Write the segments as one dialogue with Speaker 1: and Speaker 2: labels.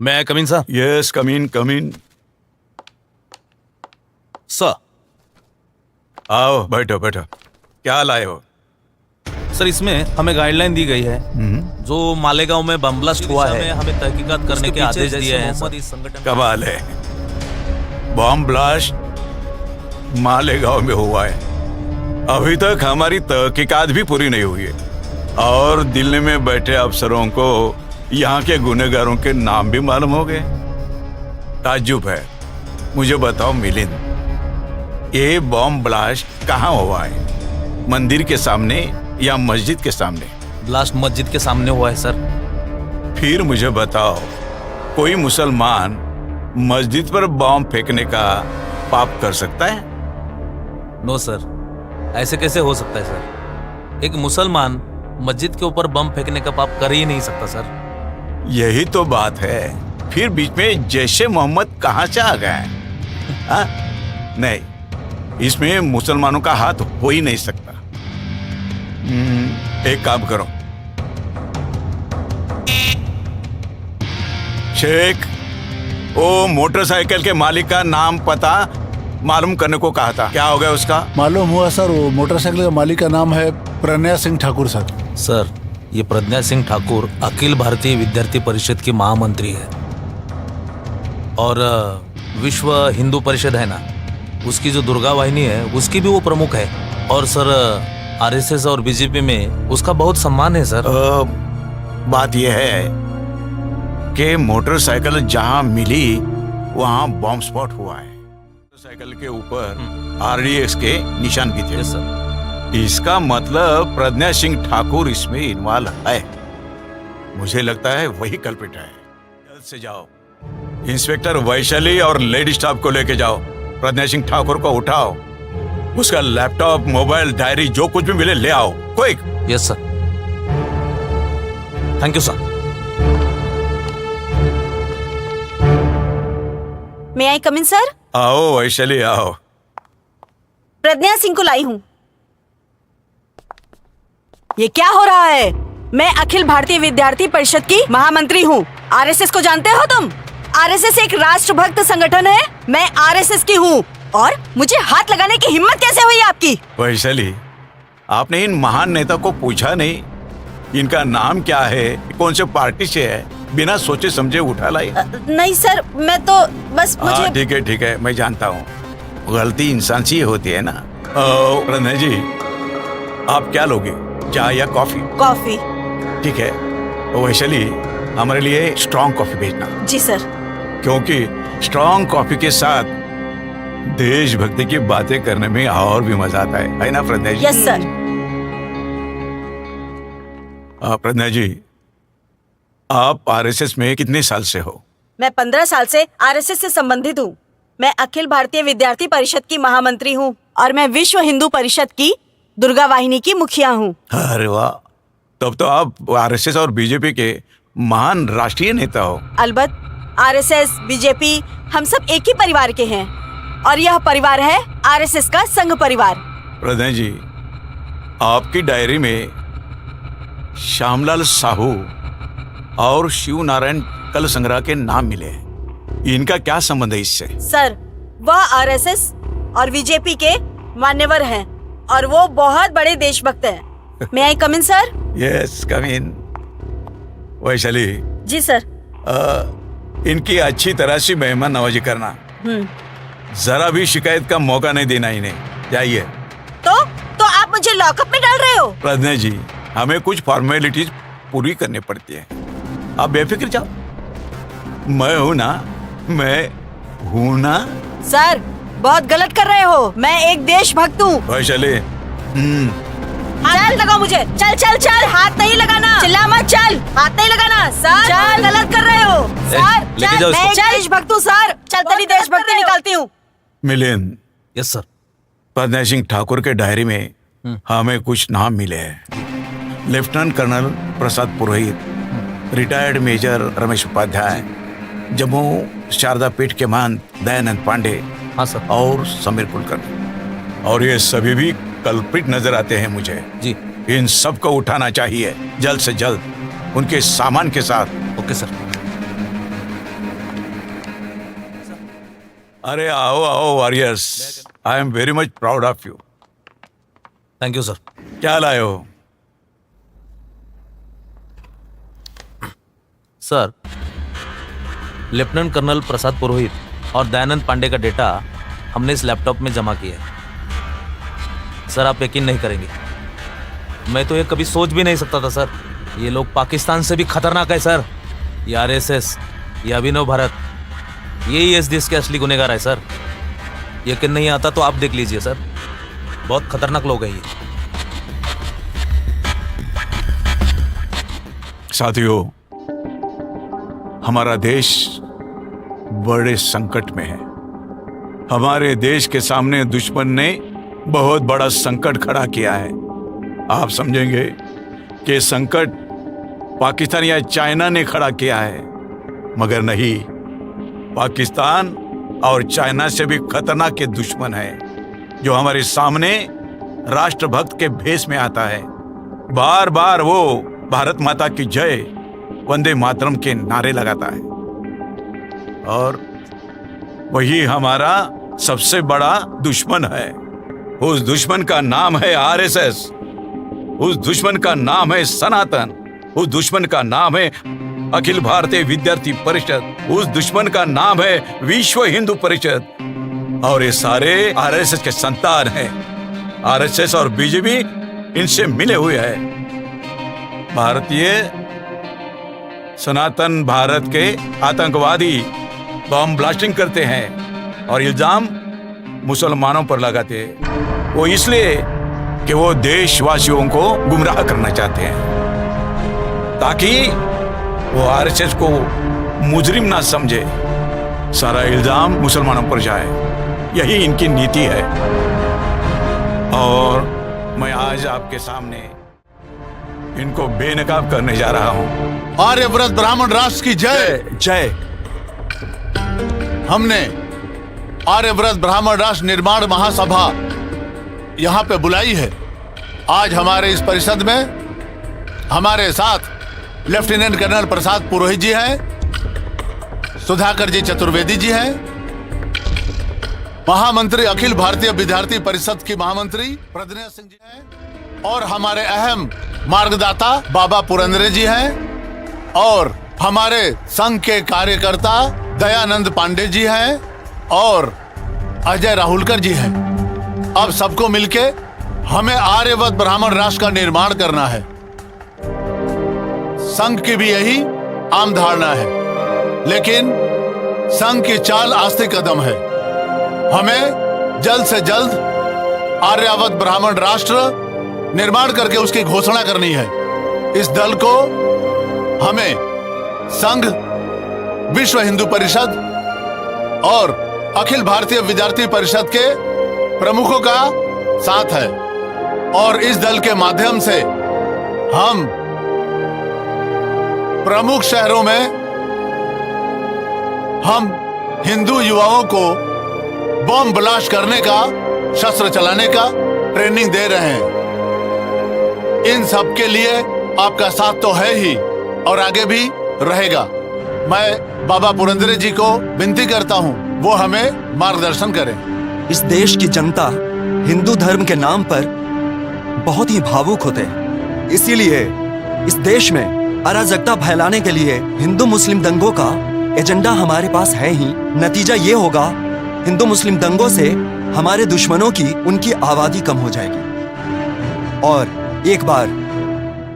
Speaker 1: May I come in, sir?
Speaker 2: Yes, come in, come in.
Speaker 1: Sir,
Speaker 2: आओ बैठो बैठो। क्या लाए हो?
Speaker 1: सर इसमें हमें गाइडलाइन दी गई है जो मालेगांव में बम ब्लास्ट हुआ है हमें तहकीकात करने के आदेश दिए हैं सर। इस संगठन
Speaker 2: कमाल है, बॉम्ब ब्लास्ट मालेगांव में हुआ है। अभी तक हमारी तहकीकात भी पूरी नहीं हुई है और दिल्ली में बैठे अफसरों को यहाँ के गुनहगारों के नाम भी मालूम हो गए। ताज्जुब है। मुझे बताओ मिलिंद, ये बॉम्ब ब्लास्ट कहाँ हुआ है? मंदिर के सामने या मस्जिद के सामने?
Speaker 1: ब्लास्ट मस्जिद के सामने हुआ है सर।
Speaker 2: फिर मुझे बताओ, कोई मुसलमान मस्जिद पर बॉम्ब फेंकने का पाप कर सकता है?
Speaker 1: नो सर, ऐसे कैसे हो सकता है सर? एक मुसलमान मस्जिद के ऊपर बम फेंकने का पाप कर ही नहीं सकता सर।
Speaker 2: यही तो बात है। फिर बीच में जैशे मोहम्मद कहाँ से आ गए? हाँ? नहीं, इसमें मुसलमानों का हाथ हो ही नहीं सकता। एक काम करो, शेख, वो मोटरसाइकिल के मालिक का नाम पता मालूम करने को कहा था, क्या हो गया उसका?
Speaker 3: मालूम हुआ सर, वो मोटरसाइकिल का मालिक का नाम है प्रज्ञा सिंह ठाकुर सर।
Speaker 1: सर, ये प्रज्ञा सिंह ठाकुर अखिल भारतीय विद्यार्थी परिषद की महामंत्री है और विश्व हिंदू परिषद है ना, उसकी जो दुर्गा वाहिनी है उसकी भी वो प्रमुख है। और सर आरएसएस और बीजेपी में उसका बहुत सम्मान है सर।
Speaker 2: बात यह है कि मोटरसाइकिल जहां मिली वहां बॉम्ब स्पॉट हुआ है। मोटरसाइकिल के ऊपर आरडीएक्स के निशान भी थे।
Speaker 1: Yes sir.
Speaker 2: इसका मतलब प्रज्ञा सिंह ठाकुर इसमें इन्वॉल्व है। मुझे लगता है वही कल्प्रिट है। जल्द से जाओ, इंस्पेक्टर वैशाली और लेडी स्टाफ को लेके जाओ। प्रज्ञा सिंह ठाकुर को उठाओ, उसका लैपटॉप, मोबाइल, डायरी जो कुछ भी मिले ले आओ, quick.
Speaker 1: Yes sir. Thank you sir.
Speaker 4: May I come in sir?
Speaker 2: आओ वैशाली आओ।
Speaker 4: प्रज्ञा सिंह को लाई हूँ। ये क्या हो रहा है? मैं अखिल भारतीय विद्यार्थी परिषद की महामंत्री हूँ। आरएसएस को जानते हो तुम? आरएसएस एक राष्ट्रभक्त संगठन है। मैं आरएसएस की हूँ और मुझे हाथ लगाने की हिम्मत कैसे हुई आपकी?
Speaker 2: वैशाली, आपने इन महान नेता को पूछा नहीं इनका नाम क्या है, कौन से पार्टी से है? बिना सोचे समझे उठा लाई।
Speaker 4: नहीं सर, मैं तो बस मुझे।
Speaker 2: ठीक है, मैं जानता हूँ, गलती इंसान से ही होती है ना। प्रज्ञा जी, आप क्या लोगे, चाय या कॉफी?
Speaker 4: कॉफी।
Speaker 2: ठीक है, वैशाली हमारे लिए स्ट्रॉन्ग कॉफी भेजना।
Speaker 4: जी सर।
Speaker 2: क्योंकि स्ट्रॉन्ग कॉफी के साथ देशभक्ति की बातें करने में और भी मजा आता है ना प्रज्ञा जी?
Speaker 4: Yes sir.
Speaker 2: प्रज्ञा जी, आप आरएसएस में कितने साल से हो?
Speaker 4: मैं 15 साल से आरएसएस से संबंधित हूँ। मैं अखिल भारतीय विद्यार्थी परिषद की महामंत्री हूँ और मैं विश्व हिंदू परिषद की दुर्गा वाहिनी की मुखिया हूँ।
Speaker 2: अरे वाह, तब तो आप आरएसएस और बीजेपी के महान राष्ट्रीय नेता हो।
Speaker 4: अलबत्त, आरएसएस, बीजेपी हम सब एक ही परिवार के हैं और यह परिवार है आरएसएस का संघ परिवार।
Speaker 2: प्रज्ञा जी, आपकी डायरी में श्यामलाल साहू और शिव नारायण कल संग्रह के नाम मिले हैं। इनका क्या संबंध है इससे?
Speaker 4: सर, वह आरएसएस और बीजेपी के मान्यवर हैं और वो बहुत बड़े देशभक्त हैं। मे आई कम इन सर?
Speaker 2: यस, कम इन। वैशाली
Speaker 4: जी सर।
Speaker 2: इनकी अच्छी तरह से मेहमान नवाजी करना। जरा भी शिकायत का मौका नहीं देना इन्हें। जाइए।
Speaker 4: तो आप मुझे लॉकअप में डाल रहे हो?
Speaker 2: प्रज्ञा जी, हमें कुछ फॉर्मेलिटीज पूरी करनी पड़ती है, आप बेफिक्र जाओ। मैं हूं ना।
Speaker 4: सर, बहुत गलत कर रहे हो। मैं एक देशभक्त हूँ।
Speaker 2: वैशाली,
Speaker 4: हाथ लगाओ मुझे। चल, हाथ नहीं लगाना। चिल्ला मत, चल, हाथ नहीं लगाना। सर, चल, गलत कर रहे हो। सर,
Speaker 1: लेके जाओ
Speaker 4: मैं
Speaker 1: इसको।
Speaker 4: देशभक्त हूँ सर। चल, तेरी देशभक्ति निकालती हूँ।
Speaker 2: Milind,
Speaker 1: yes sir.
Speaker 2: प्रज्ञा सिंह ठाकुर के डायरी में हमें कुछ नाम मिले हैं। Lieutenant colonel Prasad Purohit, retired major Ramesh Upadhyay, Jammu Sharada Peeth के महंत दयानंद पांडे,
Speaker 1: हाँ सर।
Speaker 2: और समीर कुलकर्णी। और ये सभी भी कल्प्रिट नजर आते हैं मुझे।
Speaker 1: जी।
Speaker 2: इन सब को उठाना चाहिए जल्द से जल्द, उनके सामान के साथ।
Speaker 1: Okay sir.
Speaker 2: अरे आओ आओ warriors, I am very much proud of you.
Speaker 1: Thank you sir.
Speaker 2: क्या लाए हो?
Speaker 1: सर, लेफ्टिनेंट कर्नल प्रसाद पुरोहित और दयानंद पांडे का डेटा हमने इस लैपटॉप में जमा किया है। सर, आप यकीन नहीं करेंगे, मैं तो ये कभी सोच भी नहीं सकता था सर। ये लोग पाकिस्तान से भी खतरनाक है सर। ये आरएसएस, ये अभिनव भारत, यही इस देश के असली गुनहगार है सर। यकीन नहीं आता तो आप देख लीजिए सर, बहुत खतरनाक लोग हैं ये।
Speaker 2: साथियों, हमारा देश बड़े संकट में है। हमारे देश के सामने दुश्मन ने बहुत बड़ा संकट खड़ा किया है। आप समझेंगे कि संकट पाकिस्तान या चाइना ने खड़ा किया है, मगर नहीं, पाकिस्तान और चाइना से भी खतरनाक ये दुश्मन है जो हमारे सामने राष्ट्रभक्त के भेष में आता है। बार बार वो भारत माता की जय, वंदे मातरम के नारे लगाता है, और वही हमारा सबसे बड़ा दुश्मन है। उस दुश्मन का नाम है आरएसएस, उस दुश्मन का नाम है सनातन, उस दुश्मन का नाम है अखिल भारतीय विद्यार्थी परिषद, उस दुश्मन का नाम है विश्व हिंदू परिषद, और ये सारे आरएसएस के संतान हैं। आरएसएस और बीजेपी इनसे मिले हुए हैं। भारतीय सनातन भारत के आतंकवादी बम ब्लास्टिंग करते हैं और इल्जाम मुसलमानों पर लगाते हैं। वो इसलिए कि वो देशवासियों को गुमराह करना चाहते हैं, ताकि वो आरएसएस को मुजरिम ना समझे, सारा इल्जाम मुसलमानों पर जाए। यही इनकी नीति है। और मैं आज आपके सामने इनको बेनकाब करने जा रहा हूं।
Speaker 3: आर्यव्रत ब्राह्मण राष्ट्र की जय
Speaker 5: जय।
Speaker 3: हमने आर्यव्रत ब्राह्मण राष्ट्र निर्माण महासभा यहाँ पे बुलाई है। आज हमारे इस परिषद में हमारे साथ लेफ्टिनेंट कर्नल प्रसाद पुरोहित जी हैं, सुधाकर जी चतुर्वेदी जी हैं, महामंत्री अखिल भारतीय विद्यार्थी परिषद की महामंत्री प्रज्ञा सिंह जी हैं, और हमारे अहम मार्गदाता बाबा पुरंदरे जी हैं, और हमारे संघ के कार्यकर्ता दयानंद पांडे जी हैं, और अजय राहुलकर जी हैं। अब सबको मिलके हमें आर्यवत ब्राह्मण राष्ट्र का निर्माण करना है। संघ की भी यही आम धारणा है, लेकिन संघ की चाल आस्तिक कदम है। हमें जल्द से जल्द आर्यावत ब्राह्मण राष्ट्र निर्माण करके उसकी घोषणा करनी है। इस दल को हमें संघ, विश्व हिंदू परिषद और अखिल भारतीय विद्यार्थी परिषद के प्रमुखों का साथ है, और इस दल के माध्यम से हम प्रमुख शहरों में हम हिंदू युवाओं को बम ब्लास्ट करने का, शस्त्र चलाने का ट्रेनिंग दे रहे हैं। इन सब के लिए आपका साथ तो है ही, और आगे भी रहेगा। मैं बाबा पुरंदरे जी को विनती करता हूं, वो हमें मार्गदर्शन करें।
Speaker 5: इस देश की जनता हिंदू धर्म के नाम पर बहुत ही भावुक होते हैं, इसीलिए इस देश में अराजकता फैलाने के लिए हिंदू मुस्लिम दंगों का एजेंडा हमारे पास है ही। नतीजा ये होगा, हिंदू मुस्लिम दंगों से हमारे दुश्मनों की, उनकी आबादी कम हो जाएगी, और एक बार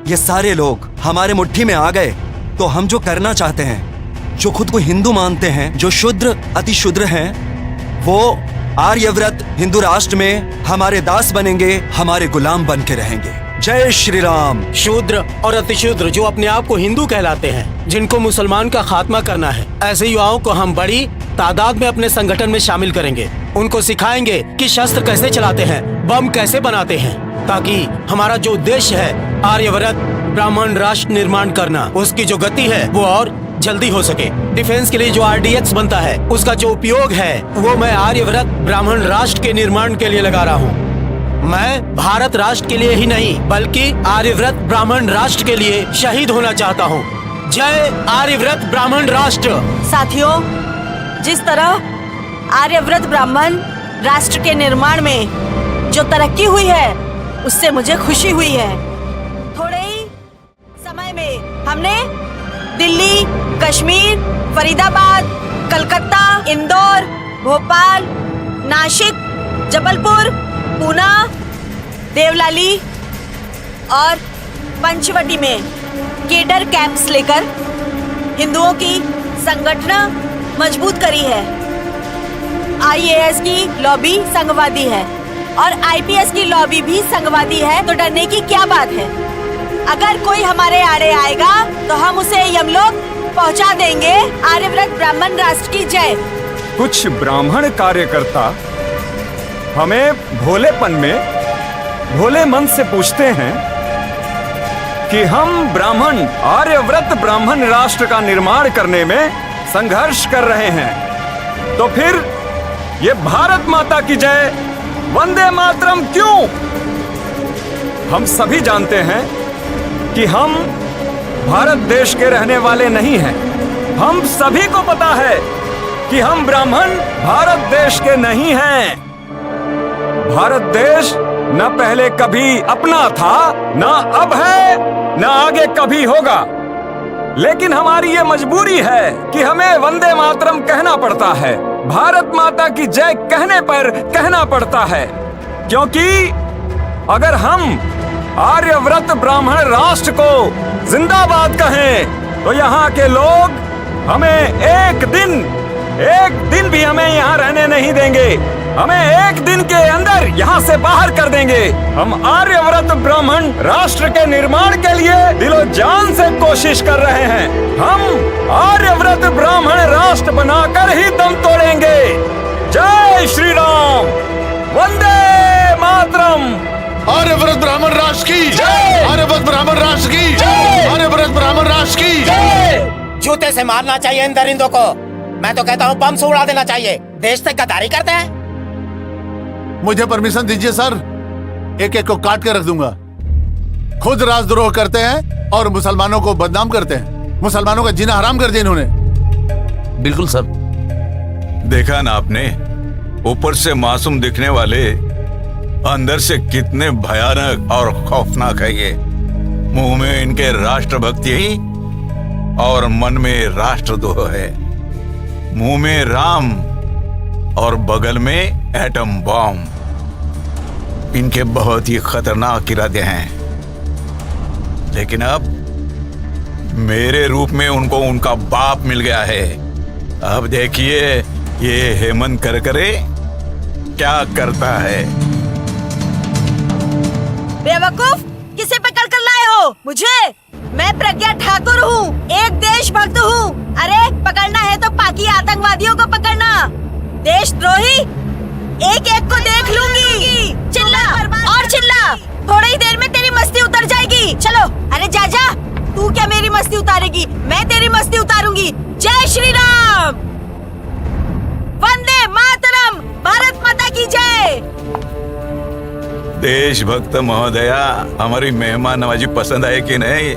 Speaker 5: ये सारे लोग हमारे मुट्ठी में आ गए तो हम जो करना चाहते हैं, जो खुद को हिंदू मानते हैं, जो शुद्र अति शुद्र हैं, वो आर्यव्रत हिंदू राष्ट्र में हमारे दास बनेंगे, हमारे गुलाम बन के रहेंगे। जय श्री राम।
Speaker 6: शूद्र और अतिशूद्र जो अपने आप को हिंदू कहलाते हैं, जिनको मुसलमान का खात्मा करना है, ऐसे युवाओं को हम बड़ी तादाद में अपने संगठन में शामिल करेंगे। उनको सिखाएंगे कि शस्त्र कैसे चलाते हैं, बम कैसे बनाते हैं, ताकि हमारा जो उद्देश्य है आर्यव्रत ब्राह्मण राष्ट्र निर्माण करना, उसकी जो गति है वो और जल्दी हो सके। डिफेंस के लिए जो RDX बनता है, उसका जो उपयोग है वो मैं आर्यव्रत ब्राह्मण राष्ट्र के निर्माण के लिए लगा रहा हूँ। मैं भारत राष्ट्र के लिए ही नहीं, बल्कि आर्यव्रत ब्राह्मण राष्ट्र के लिए शहीद होना चाहता हूँ। जय आर्यव्रत ब्राह्मण राष्ट्र।
Speaker 4: साथियों, जिस तरह आर्यव्रत ब्राह्मण राष्ट्र के निर्माण में जो तरक्की हुई है उससे मुझे खुशी हुई है। थोड़े ही समय में हमने दिल्ली, कश्मीर, फरीदाबाद, कलकत्ता, इंदौर, भोपाल, नासिक, जबलपुर, पूना, देवलाली और पंचवटी में केडर कैंप्स लेकर हिंदुओं की संगठन मजबूत करी है। आईएएस की लॉबी संघवादी है और आईपीएस की लॉबी भी संघवादी है, तो डरने की क्या बात है। अगर कोई हमारे आड़े आएगा तो हम उसे यमलोक पहुंचा देंगे। आर्यव्रत ब्राह्मण राष्ट्र की जय।
Speaker 7: कुछ ब्राह्मण कार्यकर्ता हमें भोलेपन में भोले मन से पूछते हैं कि हम ब्राह्मण आर्यव्रत ब्राह्मण राष्ट्र का निर्माण करने में संघर्ष कर रहे हैं, तो फिर ये भारत माता की जय, वंदे मातरम क्यों? हम सभी जानते हैं कि हम भारत देश के रहने वाले नहीं हैं। हम सभी को पता है कि हम ब्राह्मण भारत देश के नहीं हैं। भारत देश न पहले कभी अपना था, न अब है, न आगे कभी होगा। लेकिन हमारी ये मजबूरी है कि हमें वंदे मातरम कहना पड़ता है, भारत माता की जय कहने पर कहना पड़ता है, क्योंकि अगर हम आर्यव्रत ब्राह्मण राष्ट्र को जिंदाबाद कहें तो यहाँ के लोग हमें एक दिन भी हमें यहाँ रहने नहीं देंगे। हमें एक दिन के अंदर यहाँ से बाहर कर देंगे। हम आर्यव्रत ब्राह्मण राष्ट्र के निर्माण के लिए दिलो जान से कोशिश कर रहे हैं। हम आर्यव्रत ब्राह्मण राष्ट्र बनाकर ही दम तोड़ेंगे। जय श्री राम, वंदे मातरम।
Speaker 3: आर्यव्रत ब्राह्मण राष्ट्र की जय। आर्यव्रत ब्राह्मण राष्ट्र की जय। आर्यव्रत ब्राह्मण राष्ट्र की जय।
Speaker 8: जूते से मारना चाहिए इन दरिंदों को। मैं तो कहता हूँ बम से उड़ा देना चाहिए। देश से गद्दारी करते हैं।
Speaker 3: मुझे परमिशन दीजिए सर, एक एक को काट के रख दूंगा। खुद राजद्रोह करते हैं और मुसलमानों को बदनाम करते हैं। मुसलमानों का जीना हराम कर दिया इन्होंने।
Speaker 1: बिल्कुल सर।
Speaker 2: देखा ना आपने, ऊपर से मासूम दिखने वाले अंदर से कितने भयानक और खौफनाक है ये। मुंह में इनके राष्ट्रभक्ति और मन में राष्ट्रद्रोह है। मुंह में राम और बगल में एटम बॉम्ब। इनके बहुत ही खतरनाक इरादे हैं, लेकिन अब मेरे रूप में उनको उनका बाप मिल गया है। अब देखिए ये हेमंत करकरे क्या करता है।
Speaker 4: बेवकूफ, किसे पकड़ कर लाए हो मुझे? मैं प्रज्ञा ठाकुर हूँ, एक देशभक्त हूँ। अरे पकड़ना है तो पाकी आतंकवादियों को पकड़ना। देशद्रोही एक एक को देख लूंगी। चिल्ला और चिल्ला, थोड़ी ही देर में तेरी मस्ती उतर जाएगी। चलो, अरे जा जा। तू क्या मेरी मस्ती उतारेगी? मैं तेरी मस्ती उतारूंगी। जय श्री राम, वंदे मातरम, भारत माता की जय।
Speaker 2: देशभक्त महोदया, हमारी मेहमान नवाजी पसंद आए कि नहीं?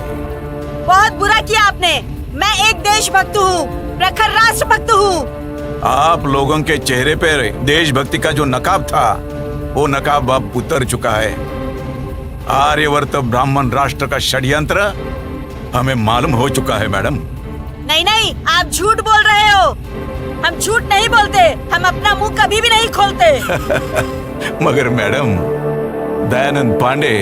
Speaker 4: बहुत बुरा किया आपने। मैं एक देशभक्त हूँ, प्रखर राष्ट्रभक्त हूँ।
Speaker 2: आप लोगों के चेहरे पर देशभक्ति का जो नकाब था, वो नकाब अब उतर चुका है। आर्यवर्त ब्राह्मण राष्ट्र का षड्यंत्र हमें मालूम हो चुका है मैडम।
Speaker 4: नहीं नहीं, आप झूठ बोल रहे हो। हम झूठ नहीं बोलते, हम अपना मुंह कभी भी नहीं खोलते।
Speaker 2: मगर मैडम, दयानंद पांडे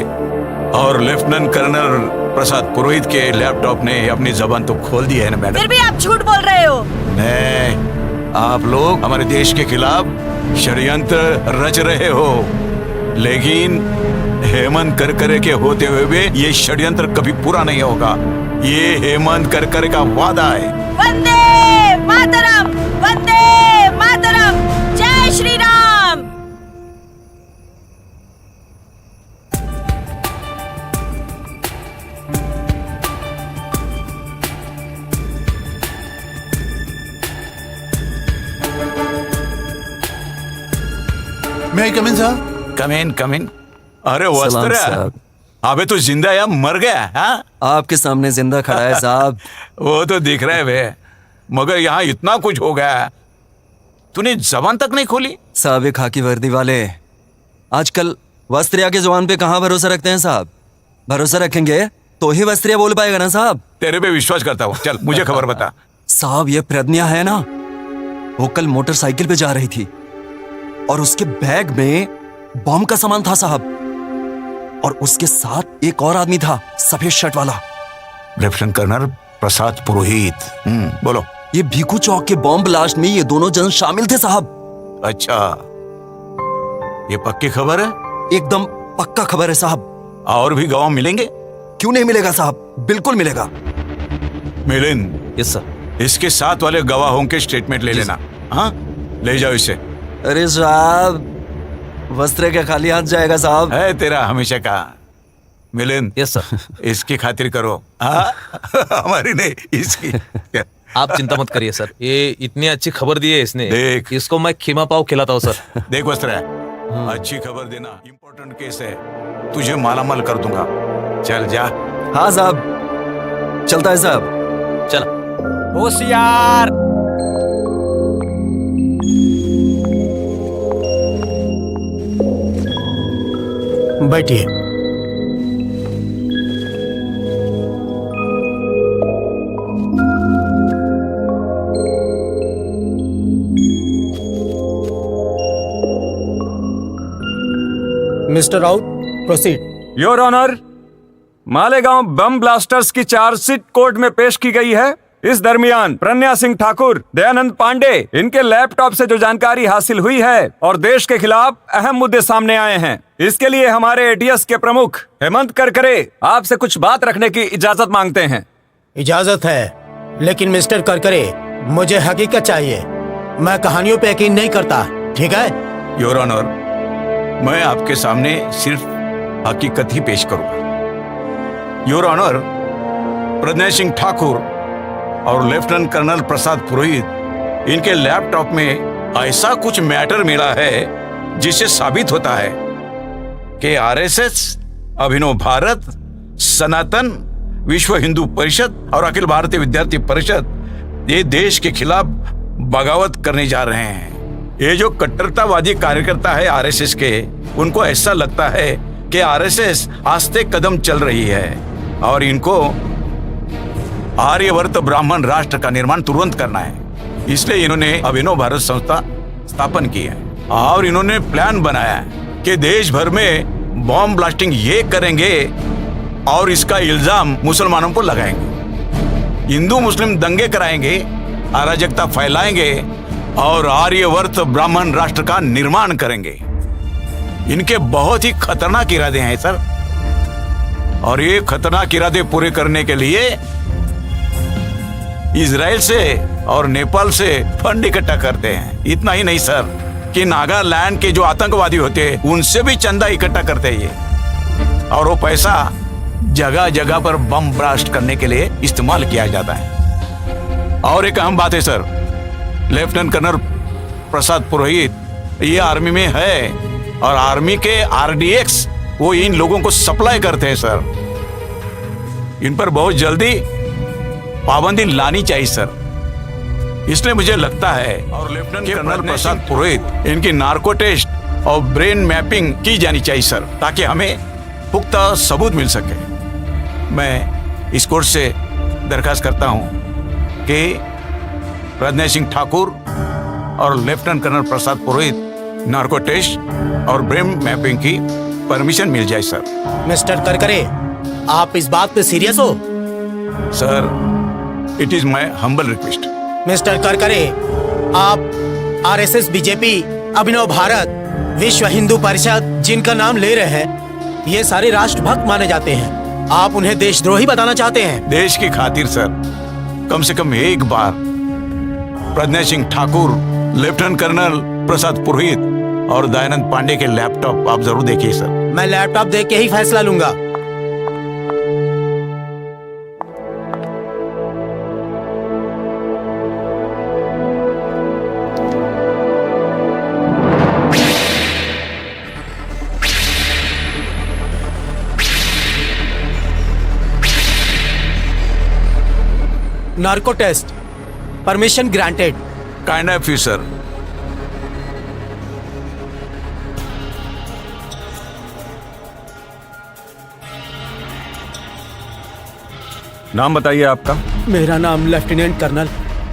Speaker 2: और लेफ्टिनेंट कर्नल प्रसाद पुरोहित के लैपटॉप ने अपनी जबान तो खोल दी है ना मैडम।
Speaker 4: फिर भी आप झूठ बोल रहे हो।
Speaker 2: नहीं, आप लोग हमारे देश के खिलाफ षड्यंत्र रच रहे हो, लेकिन हेमंत करकरे के होते हुए भी ये षड्यंत्र कभी पूरा नहीं होगा। ये हेमंत करकरे का वादा है।
Speaker 4: वंदे मातरम, वंदे मातरम, जय श्री राम।
Speaker 3: मैं कम इन साहब।
Speaker 2: कम इन। अरे वस्त्र, अबे तो जिंदा या मर गया? हाँ,
Speaker 5: आपके सामने जिंदा खड़ा है साहब।
Speaker 2: वो तो दिख रहा है बे, मगर यहाँ इतना कुछ हो गया तूने जबान तक नहीं खोली।
Speaker 5: साहब ये खाकी वर्दी वाले आजकल वस्त्रिया के जवान पे कहाँ भरोसा रखते हैं साहब। भरोसा रखेंगे तो ही वस्त्रिया बोल पाएगा ना साहब।
Speaker 2: तेरे पे विश्वास करता हूँ, चल मुझे खबर बता।
Speaker 5: साहब ये प्रज्ञा है ना, वो कल मोटरसाइकिल पे जा रही थी और उसके बैग में बॉम्ब का सामान था साहब, और उसके साथ एक और आदमी था सफेद शर्ट वाला।
Speaker 2: लेफ्टिनेंट कर्नल प्रसाद पुरोहित। बोलो।
Speaker 5: ये भीखू चौक के बॉम्ब ब्लास्ट में ये दोनों जन शामिल थे साहब।
Speaker 2: अच्छा, ये पक्की खबर है?
Speaker 5: एकदम पक्का खबर है साहब।
Speaker 2: और भी गवाह मिलेंगे?
Speaker 5: क्यों नहीं मिलेगा साहब, बिल्कुल मिलेगा।
Speaker 2: Milind,
Speaker 1: yes sir.
Speaker 2: इसके साथ वाले गवाहों के स्टेटमेंट ले लेना। हाँ, ले जाओ इसे।
Speaker 5: अरे साहब वस्त्र क्या खाली हाथ जाएगा साहब।
Speaker 2: है तेरा हमेशा का। Milind,
Speaker 1: yes sir.
Speaker 2: इसकी खातिर करो। हाँ? हमारी नहीं, इसकी।
Speaker 1: आप चिंता मत करिए सर, ये इतनी अच्छी खबर दी है इसने,
Speaker 2: देख।
Speaker 1: इसको मैं खीमा पाव खिलाता हूँ सर।
Speaker 2: देख वस्त्र, अच्छी खबर देना, इंपॉर्टेंट केस है, तुझे मालामाल कर दूंगा। चल जा।
Speaker 5: हाँ साहब, चलता है साहब।
Speaker 1: चला।
Speaker 7: होशियार।
Speaker 6: बैठिए। Mister Raut, proceed.
Speaker 7: Your honour, Malegaon bomb blasters की चार्जशीट कोर्ट में पेश की गई है। इस दरमियान प्रज्ञा सिंह ठाकुर, दयानंद पांडे, इनके लैपटॉप से जो जानकारी हासिल हुई है और देश के खिलाफ अहम मुद्दे सामने आए हैं, इसके लिए हमारे एटीएस के प्रमुख हेमंत करकरे आपसे कुछ बात रखने की इजाजत मांगते हैं।
Speaker 6: इजाजत है, लेकिन मिस्टर करकरे मुझे हकीकत चाहिए। मैं कहानियों पे यकीन नहीं करता, ठीक है?
Speaker 2: योर ऑनर, मैं आपके सामने सिर्फ हकीकत ही पेश करूंगा। योर ऑनर, प्रज्ञा सिंह ठाकुर और लेफ्टिनेंट कर्नल प्रसाद पुरोहित, इनके लैपटॉप में ऐसा कुछ मैटर मिला है जिससे साबित होता है कि आरएसएस, अभिनव भारत, सनातन, विश्व हिंदू परिषद और अखिल भारतीय विद्यार्थी परिषद ये देश के खिलाफ बगावत करने जा रहे हैं। ये जो कट्टरतावादी कार्यकर्ता है आरएसएस के, उनको ऐसा लगता है कि आरएसएस आस्ते कदम चल रही है और इनको आर्यवर्त ब्राह्मण राष्ट्र का निर्माण तुरंत करना है। इसलिए इन्होंने अभिनव भारत संस्था स्थापन की है और इन्होंने प्लान बनाया है कि देश भर में बॉम्ब ब्लास्टिंग ये करेंगे और इसका इल्जाम मुसलमानों को लगाएंगे, हिंदू मुस्लिम दंगे कराएंगे, अराजकता फैलाएंगे और आर्यवर्त ब्राह्मण राष्ट्र का निर्माण करेंगे। इनके बहुत ही खतरनाक इरादे हैं सर, और ये खतरनाक इरादे पूरे करने के लिए इजराइल से और नेपाल से फंड इकट्ठा करते हैं। इतना ही नहीं सर, कि नागालैंड के जो आतंकवादी होते हैं उनसे भी चंदा इकट्ठा करते हैं ये, और वो पैसा जगह जगह पर बम ब्लास्ट करने के लिए इस्तेमाल किया जाता है। और एक अहम बात है सर, लेफ्टिनेंट कर्नल प्रसाद पुरोहित ये आर्मी में है और आर्मी के आरडीएक्स वो इन लोगों को सप्लाई करते हैं सर। इन पर बहुत जल्दी पाबंदी लानी चाहिए सर। इसलिए मुझे लगता है और लेफ्टिनेंट कर्नल प्रसाद पुरोहित इनकी नार्को टेस्ट और ब्रेन मैपिंग की जानी चाहिए सर, ताकि हमें पुख्ता सबूत मिल सके। मैं इस कोर्ट से दरखास्त करता हूं कि प्रज्ञा सिंह ठाकुर और लेफ्टिनेंट कर्नल प्रसाद पुरोहित नार्को टेस्ट और ब्रेन मैपिंग की परमिशन मिल जाए सर।
Speaker 6: मिस्टर करकरे, आप इस बात पे सीरियस हो?
Speaker 2: Sir, it is my humble request.
Speaker 6: Mister Karkare, आप आरएसएस, बीजेपी, अभिनव भारत, विश्व हिंदू परिषद जिनका नाम ले रहे हैं, ये सारे राष्ट्रभक्त माने जाते हैं। आप उन्हें देशद्रोही बताना चाहते हैं?
Speaker 2: देश की खातिर सर, कम से कम एक बार प्रज्ञा सिंह ठाकुर, लेफ्टिनेंट कर्नल प्रसाद पुरोहित और दयानंद पांडे के लैपटॉप आप जरूर देखिए सर।
Speaker 6: मैं लैपटॉप देख के ही फैसला लूंगा। Narco test permission granted.
Speaker 2: Kind of you sir.
Speaker 7: नाम बताइए आपका।
Speaker 6: मेरा नाम लेफ्टिनेंट कर्नल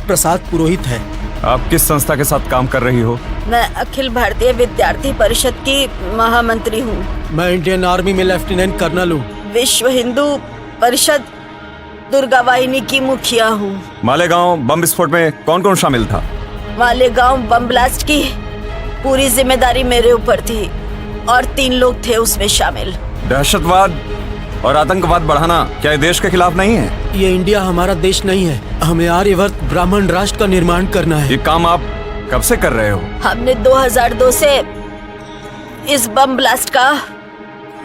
Speaker 6: प्रसाद पुरोहित है।
Speaker 7: आप किस संस्था के साथ काम कर रही हो?
Speaker 4: मैं अखिल भारतीय विद्यार्थी परिषद की महामंत्री हूँ।
Speaker 6: मैं इंडियन आर्मी में लेफ्टिनेंट कर्नल हूँ।
Speaker 4: विश्व हिंदू परिषद दुर्गा वाहिनी की मुखिया हूँ।
Speaker 7: मालेगांव बम विस्फोट में कौन कौन शामिल था?
Speaker 4: मालेगांव बम ब्लास्ट की पूरी जिम्मेदारी मेरे ऊपर थी और 3 लोग थे उसमें शामिल।
Speaker 7: दहशतवाद और आतंकवाद बढ़ाना क्या ये देश के खिलाफ नहीं है?
Speaker 6: ये इंडिया हमारा देश नहीं है। हमें आर्यवर्त ब्राह्मण राष्ट्र का निर्माण करना है।
Speaker 7: ये काम आप कब से कर रहे हो?
Speaker 4: हमने 2002 से इस बम ब्लास्ट का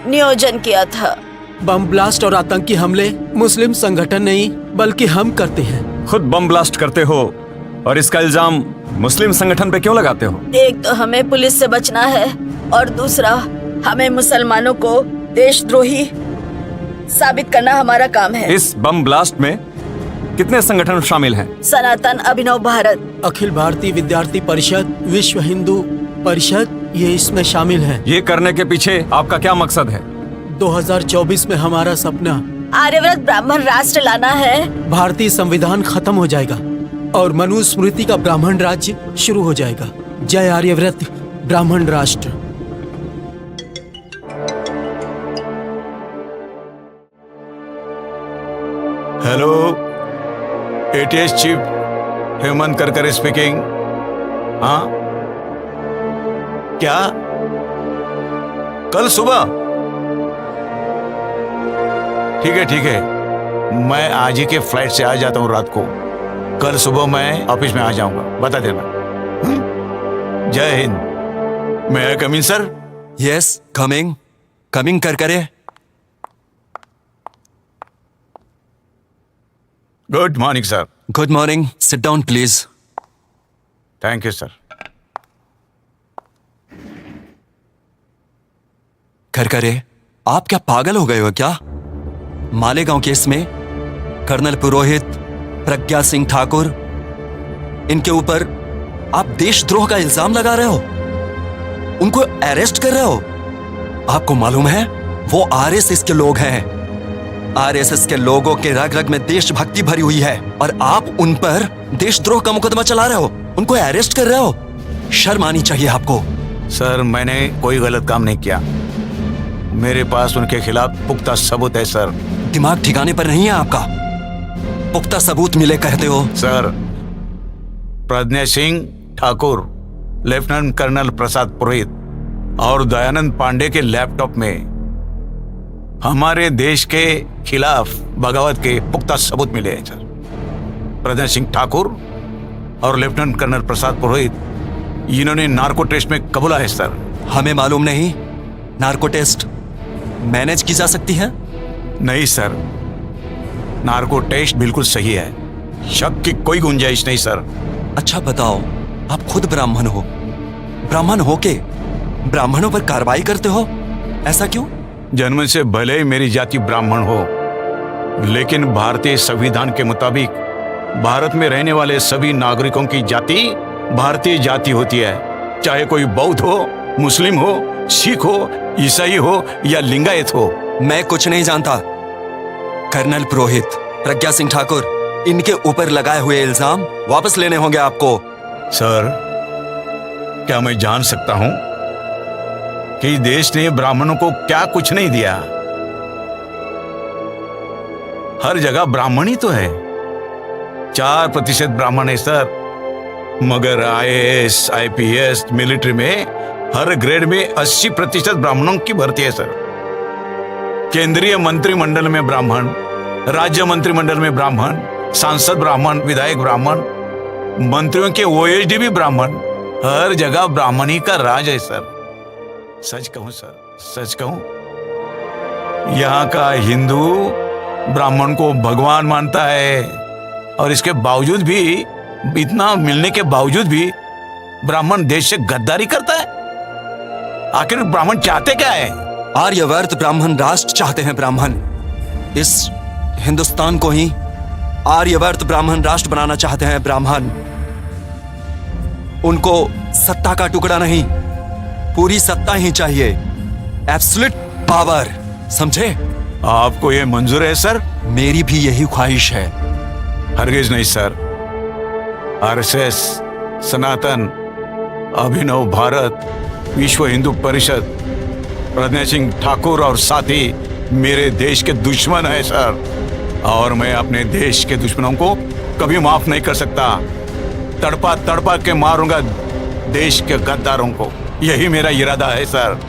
Speaker 4: नियोजन किया था।
Speaker 6: बम ब्लास्ट और आतंकी हमले मुस्लिम संगठन नहीं बल्कि हम करते हैं।
Speaker 7: खुद बम ब्लास्ट करते हो और इसका इल्जाम मुस्लिम संगठन पे क्यों लगाते हो?
Speaker 4: एक तो हमें पुलिस से बचना है और दूसरा हमें मुसलमानों को देशद्रोही साबित करना हमारा काम है।
Speaker 7: इस बम ब्लास्ट में कितने संगठन शामिल हैं?
Speaker 4: सनातन अभिनव भारत,
Speaker 6: अखिल भारतीय विद्यार्थी परिषद, विश्व हिंदू परिषद, ये इसमें शामिल हैं।
Speaker 7: ये करने के पीछे आपका क्या मकसद है?
Speaker 6: 2024 में हमारा सपना
Speaker 4: आर्यव्रत ब्राह्मण राष्ट्र लाना है।
Speaker 6: भारतीय संविधान खत्म हो जाएगा और मनुस्मृति का ब्राह्मण राज्य शुरू हो जाएगा। जय आर्यव्रत ब्राह्मण राष्ट्र।
Speaker 2: हेलो, एटीएस चीफ हेमंत करकर स्पीकिंग। हाँ, क्या कल सुबह? ठीक है, मैं आज ही के फ्लाइट से आ जाता हूँ रात को। कल सुबह मैं ऑफिस में आ जाऊंगा, बता देना। जय हिंद। मैं कम इन सर?
Speaker 5: यस, कमिंग कर करे।
Speaker 2: Good morning sir.
Speaker 5: Good morning, sit down please.
Speaker 2: Thank you sir.
Speaker 5: करे, आप क्या पागल हो गए हो क्या? मालेगांव केस में कर्नल पुरोहित, प्रज्ञा सिंह ठाकुर, इनके ऊपर आप देशद्रोह का इल्जाम लगा रहे हो, उनको अरेस्ट कर रहे हो। आपको मालूम है वो आरएसएस के लोग हैं। आरएसएस के लोगों के रग रग में देशभक्ति भरी हुई है और आप उन पर देशद्रोह का मुकदमा चला रहे हो, उनको अरेस्ट कर रहे हो। शर्म आनी चाहिए आपको।
Speaker 2: सर, मैंने कोई गलत काम नहीं किया। मेरे पास उनके खिलाफ पुख्ता सबूत है सर।
Speaker 5: दिमाग ठिकाने पर नहीं है आपका? पुख्ता सबूत मिले कहते हो?
Speaker 2: Sir, Pragya Singh Thakur, lieutenant colonel Prasad पुरोहित और दयानंद पांडे के लैपटॉप में हमारे देश के खिलाफ बगावत के पुख्ता सबूत मिले हैं सर। प्रज्ञा सिंह ठाकुर और लेफ्टिनेंट कर्नल प्रसाद पुरोहित, इन्होंने नार्को टेस्ट में कबूला है सर।
Speaker 5: हमें मालूम नहीं नार्को टेस्ट मैनेज की जा सकती है?
Speaker 2: नहीं सर, नार्को टेस्ट बिल्कुल सही है, शक की कोई गुंजाइश नहीं सर।
Speaker 5: अच्छा बताओ, आप खुद ब्राह्मण हो, ब्राह्मण हो के ब्राह्मणों पर कार्रवाई करते हो, ऐसा क्यों?
Speaker 2: जन्म से भले ही मेरी जाति ब्राह्मण हो, लेकिन भारतीय संविधान के मुताबिक भारत में रहने वाले सभी नागरिकों की जाति भारतीय जाति होती है, चाहे कोई बौद्ध हो, मुस्लिम हो, सिख हो, ईसाई हो या लिंगायत हो।
Speaker 5: मैं कुछ नहीं जानता। कर्नल पुरोहित, प्रज्ञा सिंह ठाकुर, इनके ऊपर लगाए हुए इल्जाम वापस लेने होंगे आपको।
Speaker 2: सर, क्या मैं जान सकता हूं कि देश ने ब्राह्मणों को क्या कुछ नहीं दिया? हर जगह ब्राह्मण ही तो है। 4% ब्राह्मण है सर, मगर आईएएस, आईपीएस, मिलिट्री में हर ग्रेड में 80% ब्राह्मणों की भर्ती है सर। केंद्रीय मंत्रिमंडल में ब्राह्मण, राज्य मंत्रिमंडल में ब्राह्मण, सांसद ब्राह्मण, विधायक ब्राह्मण, मंत्रियों के ओएसडी भी ब्राह्मण। हर जगह ब्राह्मणी का राज है सर। सच कहूं सर, सच कहूं, यहाँ का हिंदू ब्राह्मण को भगवान मानता है और इसके बावजूद भी, इतना मिलने के बावजूद भी ब्राह्मण देश से गद्दारी करता है। आखिर ब्राह्मण चाहते क्या है?
Speaker 5: आर्यवर्त ब्राह्मण राष्ट्र चाहते हैं ब्राह्मण। इस हिंदुस्तान को ही आर्यवर्त ब्राह्मण राष्ट्र बनाना चाहते हैं ब्राह्मण। उनको सत्ता का टुकड़ा नहीं, पूरी सत्ता ही चाहिए, एब्सोल्यूट पावर, समझे?
Speaker 2: आपको ये मंजूर है सर?
Speaker 5: मेरी भी यही ख्वाहिश है।
Speaker 2: हरगिज नहीं सर। आरएसएस, सनातन, अभिनव भारत, विश्व हिंदू परिषद, प्रज्ञा सिंह ठाकुर और साथी मेरे देश के दुश्मन है सर, और मैं अपने देश के दुश्मनों को कभी माफ नहीं कर सकता। तड़पा तड़पा के मारूंगा देश के गद्दारों को, यही मेरा इरादा है सर।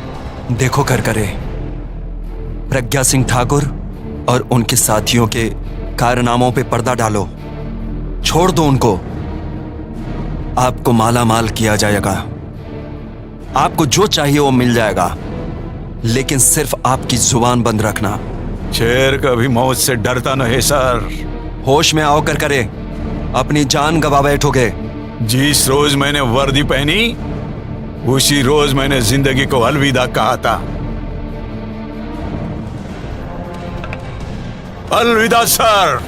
Speaker 5: देखो करकरे, प्रज्ञा सिंह ठाकुर और उनके साथियों के कारनामों पे पर्दा डालो, छोड़ दो उनको। आपको माला माल किया जाएगा, आपको जो चाहिए वो मिल जाएगा, लेकिन सिर्फ आपकी जुबान बंद रखना।
Speaker 2: शेर कभी मौत से डरता नहीं सर।
Speaker 5: होश में आओ करकरे, अपनी जान गवा बैठोगे।
Speaker 2: जिस रोज मैंने वर्दी पहनी उसी रोज मैंने जिंदगी को अलविदा कहा था। अलविदा सर।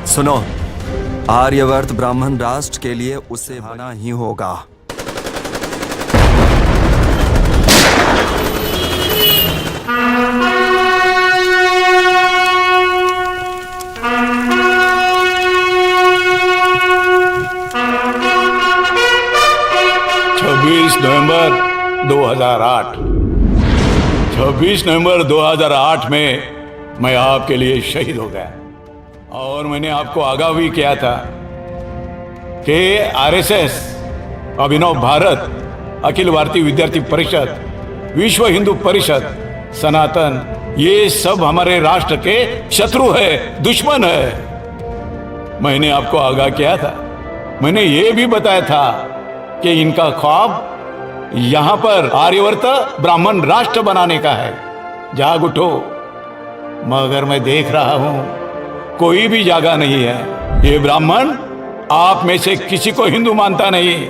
Speaker 5: सुनो, आर्यवर्त ब्राह्मण राष्ट्र के लिए उसे बना ही होगा।
Speaker 2: नवंबर 2008 26 नवंबर 2008 में मैं आपके लिए शहीद हो गया, और मैंने आपको आगाह भी किया था कि आरएसएस, अभिनव भारत, अखिल भारतीय विद्यार्थी परिषद, विश्व हिंदू परिषद, सनातन, ये सब हमारे राष्ट्र के शत्रु है, दुश्मन है। मैंने आपको आगाह किया था। मैंने ये भी बताया था कि इनका ख्वाब यहां पर आर्यवर्त ब्राह्मण राष्ट्र बनाने का है। जाग उठो। मगर मैं देख रहा हूं कोई भी जागा नहीं है। ये ब्राह्मण आप में से किसी को हिंदू मानता नहीं,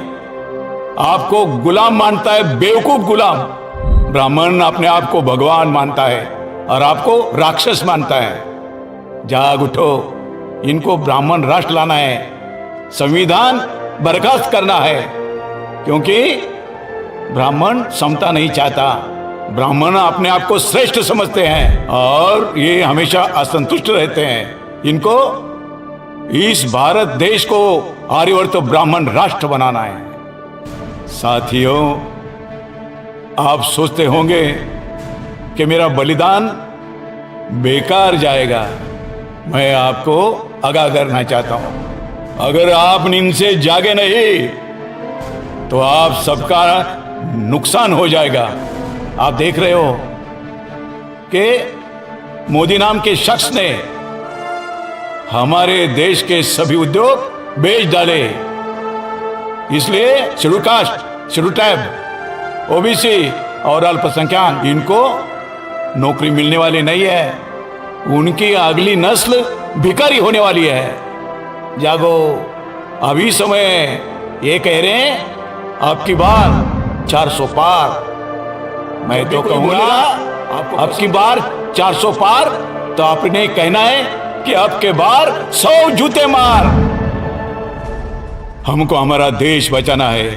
Speaker 2: आपको गुलाम मानता है, बेवकूफ गुलाम। ब्राह्मण अपने आप को भगवान मानता है और आपको राक्षस मानता है। जाग उठो। इनको ब्राह्मण राष्ट्र लाना है, संविधान बर्खास्त करना है, क्योंकि ब्राह्मण समता नहीं चाहता। ब्राह्मण अपने आप को श्रेष्ठ समझते हैं और ये हमेशा असंतुष्ट रहते हैं। इनको इस भारत देश को आर्यवर्त ब्राह्मण राष्ट्र बनाना है। साथियों, आप सोचते होंगे कि मेरा बलिदान बेकार जाएगा। मैं आपको आगाह करना चाहता हूं, अगर आप नींद से जागे नहीं तो आप सबका नुकसान हो जाएगा। आप देख रहे हो कि मोदी नाम के शख्स ने हमारे देश के सभी उद्योग बेच डाले। इसलिए schedule caste, schedule tribe, OBC और अल्पसंख्यक, इनको नौकरी मिलने वाली नहीं है। उनकी अगली नस्ल भिखारी होने वाली है। जागो, अभी समय ये कह रहे हैं अब की बार 400 पार। मैं तो कहूंगा अब की बार 400 पार, तो आपने कहना है कि अब के बार 100 जूते मार। हमको हमारा देश बचाना है,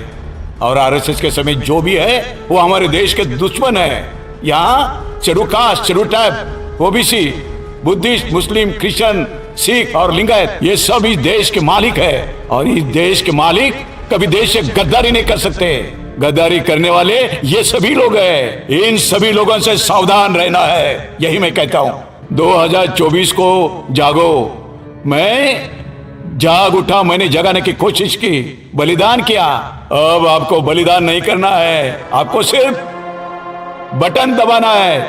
Speaker 2: और आरएसएस के समय जो भी है वो हमारे देश के दुश्मन है। यहाँ schedule caste, schedule tribe, OBC, Buddhist, Muslim, Christian, Sikh और लिंगायत, ये सब इस देश के मालिक है, और इस देश के मालिक कभी देश से गद्दारी नहीं कर सकते। गद्दारी करने वाले ये सभी लोग हैं। इन सभी लोगों से सावधान रहना है, यही मैं कहता हूं। 2024 को जागो। मैं जाग उठा, मैंने जगाने की कोशिश की, बलिदान किया। अब आपको बलिदान नहीं करना है, आपको सिर्फ बटन दबाना है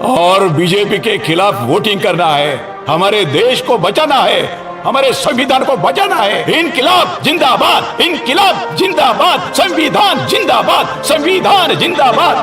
Speaker 2: और बीजेपी के खिलाफ वोटिंग करना है। हमारे देश को बचाना है, हमारे संविधान को बचाना है। इनकिलाब जिंदाबाद, इनकिलाब जिंदाबाद, संविधान जिंदाबाद, संविधान जिंदाबाद।